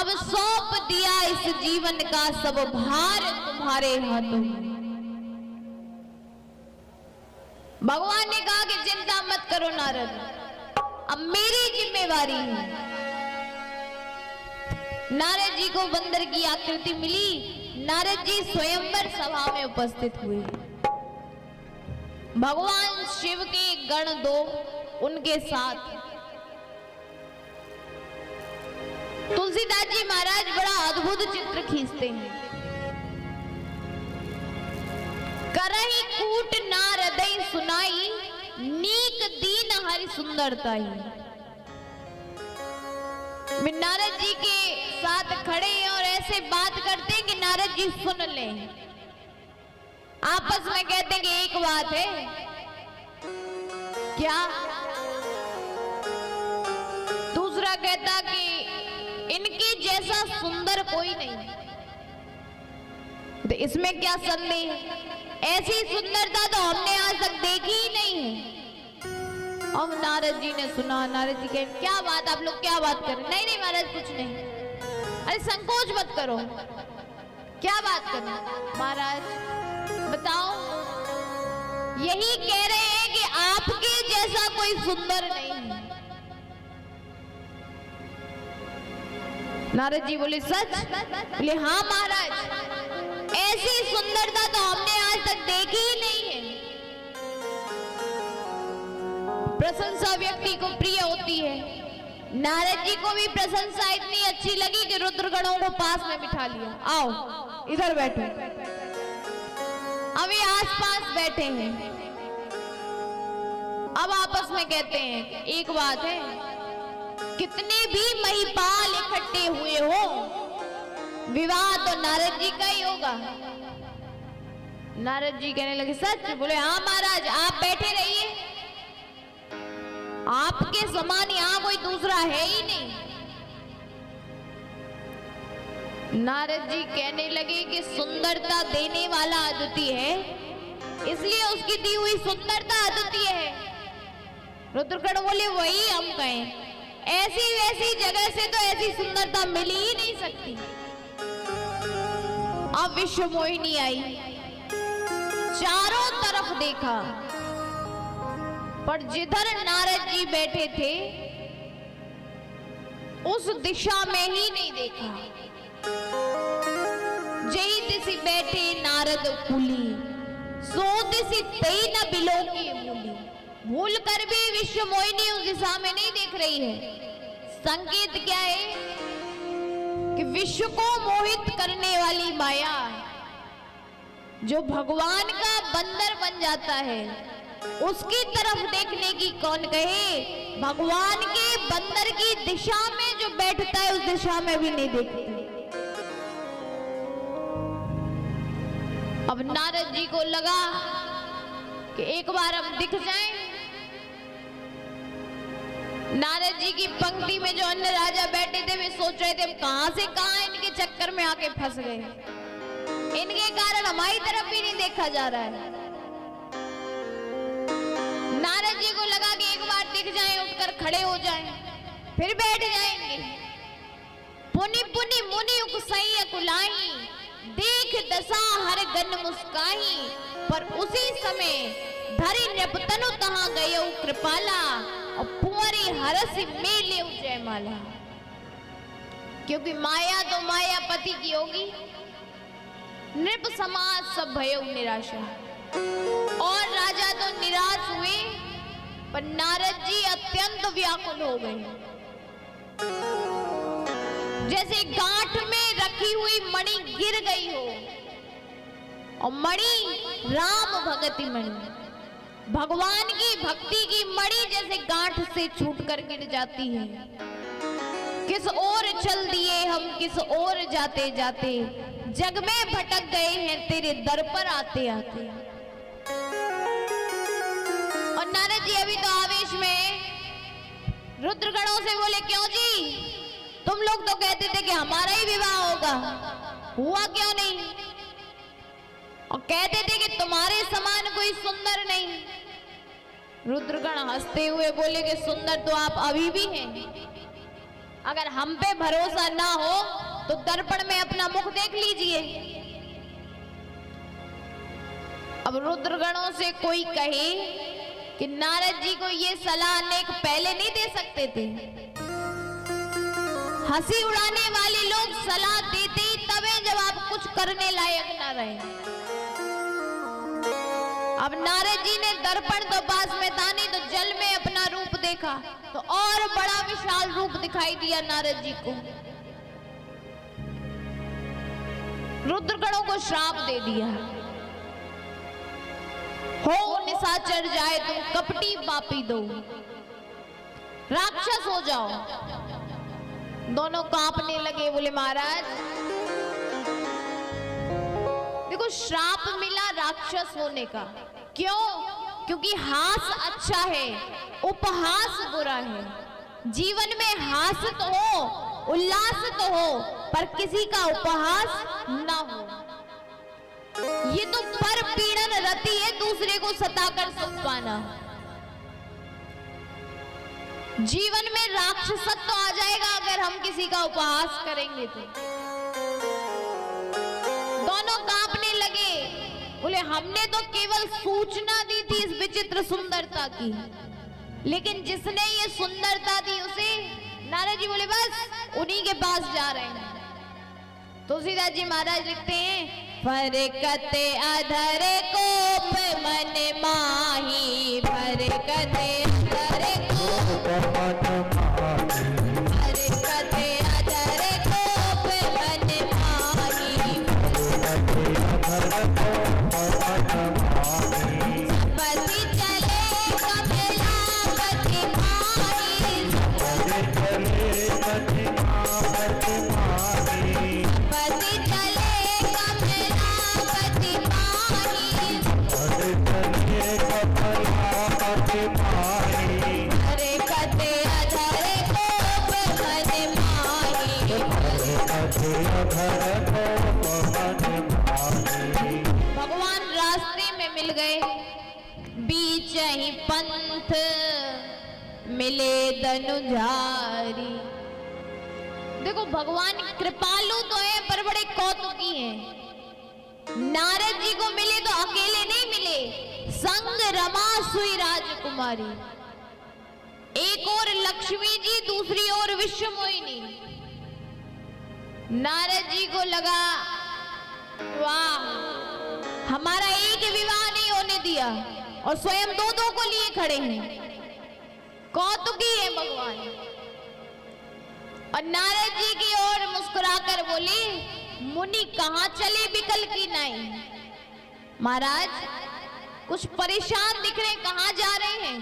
अब सौंप दिया इस जीवन का सब भार तुम्हारे हाथों में। भगवान ने कहा कि चिंता मत करो नारद, अब मेरी जिम्मेवारी है। नारद जी को बंदर की आकृति मिली। नारद जी स्वयंवर सभा में उपस्थित हुए। भगवान शिव के गण दो उनके साथ। तुलसीदास जी महाराज बड़ा अद्भुत चित्र खींचते हैं। करही कूट नारदई सुनाई, नीक दीन हरि सुंदरताई। नारद जी के साथ खड़े हैं और ऐसे बात करते हैं कि नारद जी सुन लें। आपस में कहते हैं कि एक बात है। क्या? दूसरा कहता कि इनके जैसा सुंदर कोई नहीं। तो इसमें क्या संदेह है? ऐसी सुंदरता तो हमने आज तक देखी ही नहीं है। अब नारद जी ने सुना। नारद जी कहे क्या बात, आप लोग क्या बात कर रहे? नहीं नहीं महाराज कुछ नहीं। अरे संकोच मत करो, क्या बात करना महाराज बताओ। यही कह रहे हैं कि आपके जैसा कोई सुंदर नहीं है। नारद जी बोले सच? बोले हाँ महाराज, ऐसी सुंदरता तो हमने आज तक देखी ही नहीं है। प्रशंसा व्यक्ति को प्रिय होती है। नारद जी को भी प्रशंसा इतनी अच्छी लगी कि रुद्रगणों को पास में बिठा लिया। आओ इधर बैठो। अभी आसपास बैठे हैं। अब आपस में कहते हैं एक बात है, कितने भी महिपाल इकट्ठे हुए हो, विवाह तो नारद जी का ही होगा। नारद जी कहने लगे सच? बोले हाँ महाराज, आप बैठे रहिए, आपके समान यहां कोई दूसरा है ही नहीं। नारद जी कहने लगे कि सुंदरता देने वाला अद्वितीय है, इसलिए उसकी दी हुई सुंदरता अद्वितीय है। रुद्रगण बोले वही हम कहें, ऐसी वैसी जगह से तो ऐसी सुंदरता मिल ही नहीं सकती। अब विश्व मोहिनी आई, चारों तरफ देखा, पर जिधर नारद जी बैठे थे उस दिशा में ही नहीं देखा। जही तिसी बैठे नारद कुली, सो तिसी तई न बिलो की मूली। भूल कर भी विश्व मोहिनी उस दिशा में नहीं देख रही है। संकेत क्या है कि विश्व को मोहित करने वाली माया, जो भगवान का बंदर बन जाता है, उसकी तरफ देखने की कौन कहे। भगवान के बंदर की दिशा में जो बैठता है उस दिशा में भी नहीं देखती। अब नारद जी को लगा कि एक बार हम दिख जाएं। नारद जी की पंक्ति में जो अन्य राजा बैठे थे वे सोच रहे थे कहां से कहां इनके चक्कर में आके फंस गए, इनके कारण हमारी तरफ भी नहीं देखा जा रहा है। नारद जी को लगा कि एक बार दिख जाएं, उठकर खड़े हो जाएं, फिर बैठ जाएंगे। पुनि पुनि मुनि उकसई अकुलाई, देख दशा हर गन मुस्काही। पर उसी समय धरि नृपतनु तहां गयो कृपाला, और पुअरी हरस मेले जयमाला। क्योंकि माया तो मायापति की होगी। नृप समाज सब भयो निराशा, और राजा तो निराश हुए, पर नारद जी अत्यंत व्याकुल हो गए। जैसे गांठ में रखी हुई मणि गिर गई हो, और मणि राम भगति मणि, भगवान की भक्ति की मणि जैसे गांठ से छूटकर गिर जाती है। किस ओर चल दिए हम, किस ओर जाते जाते, जग में भटक गए हैं तेरे दर पर आते आते। और नारद जी अभी तो आवेश में रुद्रगणों से बोले क्यों जी, तुम लोग तो कहते थे कि हमारा ही विवाह होगा, हुआ क्यों नहीं? और कहते थे कि तुम्हारे समान कोई सुंदर नहीं। रुद्रगण हंसते हुए बोले कि सुंदर तो आप अभी भी हैं, अगर हम पे भरोसा ना हो तो दर्पण में अपना मुख देख लीजिए। अब रुद्रगणों से कोई कहे कि नारद जी को ये सलाह अनेक पहले नहीं दे सकते थे। हंसी उड़ाने वाले लोग सलाह देते ही तब है जब आप कुछ करने लायक ना रहे। अब नारद जी ने दर्पण तो पास में था नहीं, तो जल में अपना रूप देखा तो और बड़ा विशाल रूप दिखाई दिया नारद जी को। रुद्रगणों को श्राप दे दिया, हो निशाचर जाए तुम कपटी पापी दो, राक्षस हो जाओ। दोनों कांपने लगे, बोले महाराज देखो श्राप मिला राक्षस होने का। क्यों? क्योंकि हास अच्छा है, उपहास बुरा है। जीवन में हास तो हो, उल्लास तो हो, पर किसी का उपहास ना हो। ये तो पर पीड़न रति है, दूसरे को सताकर सुख पाना। जीवन में राक्षसत्व आ जाएगा अगर हम किसी का उपहास करेंगे तो। दोनों कांपने लगे, बोले हमने तो केवल सूचना दी थी इस विचित्र सुंदरता की, लेकिन जिसने ये सुंदरता दी उसे। नारद जी बोले बस उन्हीं के पास जा रहे हैं। तुलसीदास जी महाराज लिखते हैं, फरकते अधर कोप मन माही, फरकते अधर कोप मन माही, फरकते अधर कोप मन माही, पति चले कमलापति माही, पति चले कमलापति माही, हरे कते अधर कोप मन माही। भगवान रास्ते में मिल गए, बीच ही पंथ मिले धनुधारी। देखो भगवान कृपालु तो है पर बड़े कौतुकी हैं। नारद जी को मिले तो अकेले नहीं मिले, संग रमा सुई राजकुमारी। एक और लक्ष्मी जी, दूसरी ओर विश्व मोहिनी। नारद जी को लगा वाह, हमारा एक विवाह नहीं होने दिया और स्वयं दो दो को लिए खड़े हैं। कौतुकी है भगवान। और नारद जी की ओर मुस्कुराकर बोली, मुनि कहां चले बिकल की नाई। महाराज कुछ परेशान दिख रहे, कहां जा रहे हैं?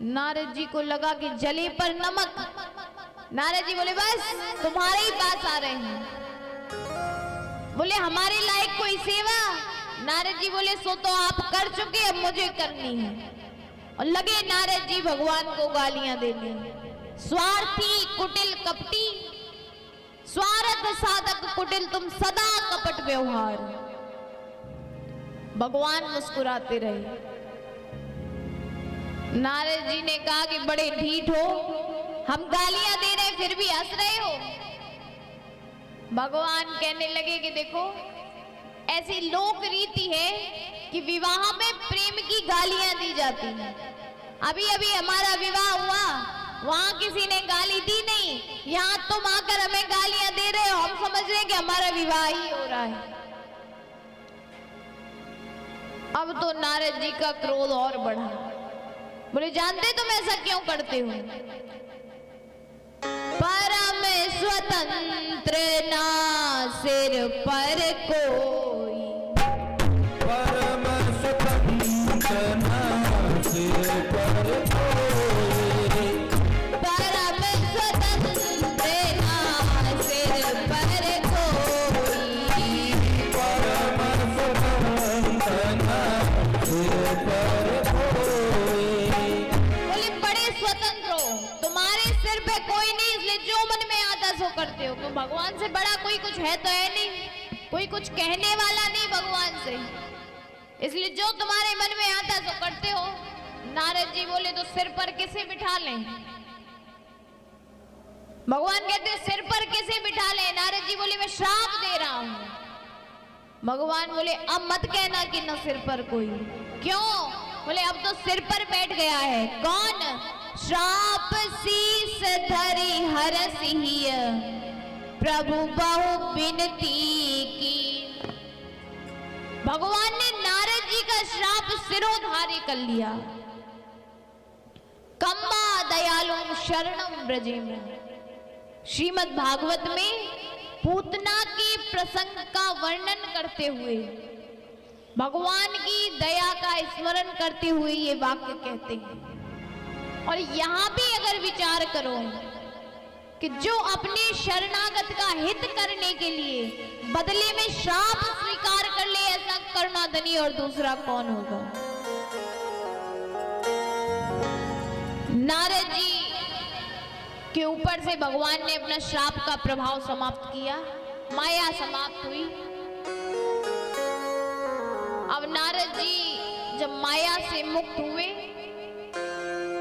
नारद जी को लगा कि जले पर नमक। नारद जी बोले बस तुम्हारे ही पास आ रहे हैं। बोले हमारे लायक कोई सेवा? नारद जी बोले सो तो आप कर चुके, अब मुझे करनी है। और लगे नारद जी भगवान को गालियां देने। स्वार्थी कुटिल कपटी, स्वार्थ साधक कुटिल, तुम सदा कपट व्यवहार। भगवान मुस्कुराते रहे। नारद जी ने कहा कि बड़े ढीठ हो, हम गालियां दे रहे फिर भी हंस रहे हो। भगवान कहने लगे कि देखो ऐसी लोक रीति है कि विवाह में प्रेम की गालियां दी जाती हैं। अभी अभी हमारा विवाह हुआ, वहां किसी ने गाली दी नहीं, यहाँ तुम आकर हमें गालियां दे रहे हो, हम समझ रहे हैं कि हमारा विवाह ही हो रहा है। अब तो नारद जी का क्रोध और बढ़ा। बोले जानते तुम ऐसा क्यों करते हो? परम स्वतंत्र ना सिर पर कोई, परम स्वतंत्र ना सिर पर कोई, परम स्वतंत्र ना सिर पर कोई, परम स्वतंत्र ना सिर पर कोई। बोले बड़े स्वतंत्र हो, तुम्हारे सिर पे कोई नहीं, इसलिए जो मन में आता सो करते हो। तो भगवान से बड़ा कोई कुछ है तो है नहीं, कोई कुछ कहने वाला नहीं भगवान से, इसलिए जो तुम्हारे मन में आता सो करते हो। नारद जी बोले तो सिर पर किसे बिठा लें? भगवान कहते सिर पर किसे बिठा ले? नारद जी बोले मैं श्राप दे रहा हूं। भगवान बोले अब मत कहना कि न सिर पर कोई। क्यों? बोले अब तो सिर पर बैठ गया है। कौन? श्राप शीस धरि हरसिहिय प्रभु बहु विनती की। भगवान ने नारद जी का श्राप सिरोधार्य कर लिया। कम्मा दयालु शरणम ब्रजे में। श्रीमद् भागवत में पूतना के प्रसंग का वर्णन करते हुए भगवान की दया का स्मरण करते हुए ये वाक्य कहते हैं। और यहां भी अगर विचार करो कि जो अपने शरणागत का हित करने के लिए बदले में श्राप स्वीकार कर ले, ऐसा करुणाधनी और दूसरा कौन होगा? नारद जी के ऊपर से भगवान ने अपना श्राप का प्रभाव समाप्त किया, माया समाप्त हुई। अब नारद जी जब माया से मुक्त हुए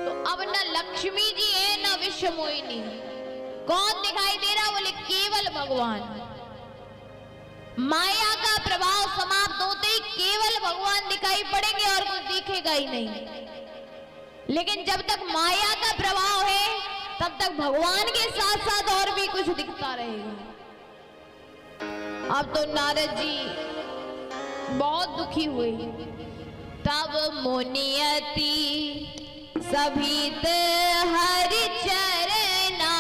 तो अब न लक्ष्मी जी है न विश्वमोहिनी। कौन दिखाई दे रहा? बोले केवल भगवान। माया का प्रभाव समाप्त होते ही केवल भगवान दिखाई पड़ेंगे और कुछ दिखेगा ही नहीं। लेकिन जब तक माया का प्रभाव है तब तक भगवान के साथ साथ और भी कुछ दिखता रहेगा। अब तो नारद जी बहुत दुखी हुए। तब मुनियति सभित हरि चरना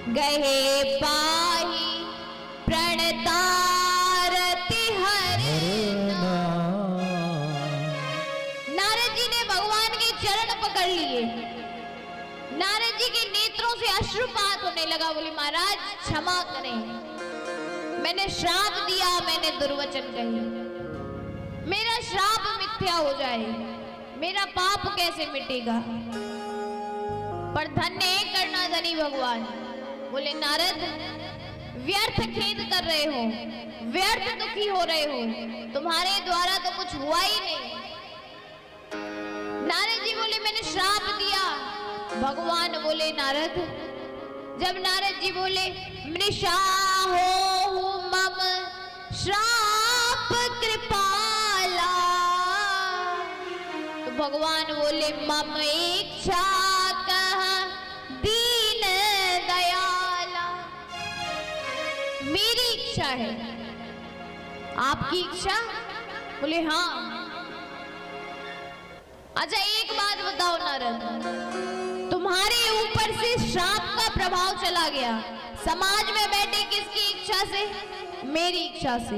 गहे पाही प्रणतारति हरना। नारद जी ने भगवान के चरण पकड़ लिए। नारद जी के नेत्रों से अश्रुपात होने लगा। बोले महाराज क्षमा करें, मैंने श्राप दिया, मैंने दुर्वचन कही, मेरा श्राप मिथ्या हो जाए, मेरा पाप कैसे मिटेगा? पर धन्य है करुणाधनी भगवान। बोले नारद व्यर्थ खेद कर रहे हो, व्यर्थ दुखी हो रहे हो, तुम्हारे द्वारा तो कुछ हुआ ही नहीं। नारद जी बोले मैंने श्राप दिया। भगवान बोले नारद, जब नारद जी बोले मृषा हो मम श्राप कृपाला, तो भगवान बोले मम इच्छा कह दीन दयाला। मेरी इच्छा है, आपकी इच्छा? बोले हाँ। अच्छा एक बात बताओ नारद, तुम्हारे ऊपर से श्राप का प्रभाव चला गया, समाज में बैठे किसकी इच्छा से? मेरी इच्छा से।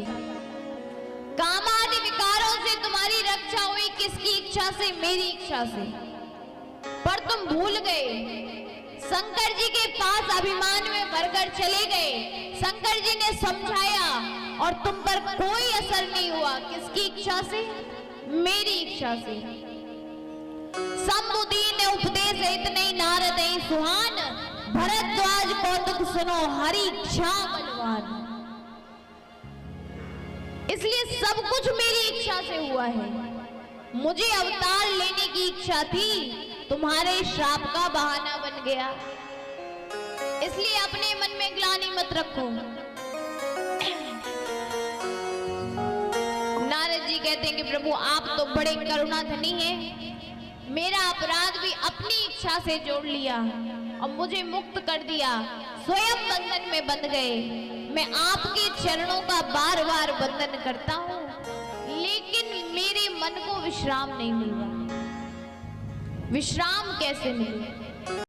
कामादि विकारों से तुम्हारी रक्षा हुई, किसकी इच्छा से? मेरी इच्छा से। पर तुम भूल गए, शंकर जी के पास अभिमान में भरकर चले गए। शंकर जी ने समझाया और तुम पर कोई असर नहीं हुआ, किसकी इच्छा से? मेरी इच्छा से। शंभुदीन उपदेश इतने नारद सुहान, भरद्वाज कौतुक सुनो हरि इच्छा बलवान। इसलिए सब कुछ मेरी इच्छा से हुआ है। मुझे अवतार लेने की इच्छा थी, तुम्हारे श्राप का बहाना बन गया। इसलिए अपने मन में ग्लानि मत रखो। नारद जी कहते हैं कि प्रभु आप तो बड़े करुणाधनी हैं, मेरा अपराध भी अपनी इच्छा से जोड़ लिया और मुझे मुक्त कर दिया, स्वयं बंधन में बंध गए। मैं आपके चरणों का बार बार वंदन करता हूँ, लेकिन मेरे मन को विश्राम नहीं मिल रहा। विश्राम कैसे मिले?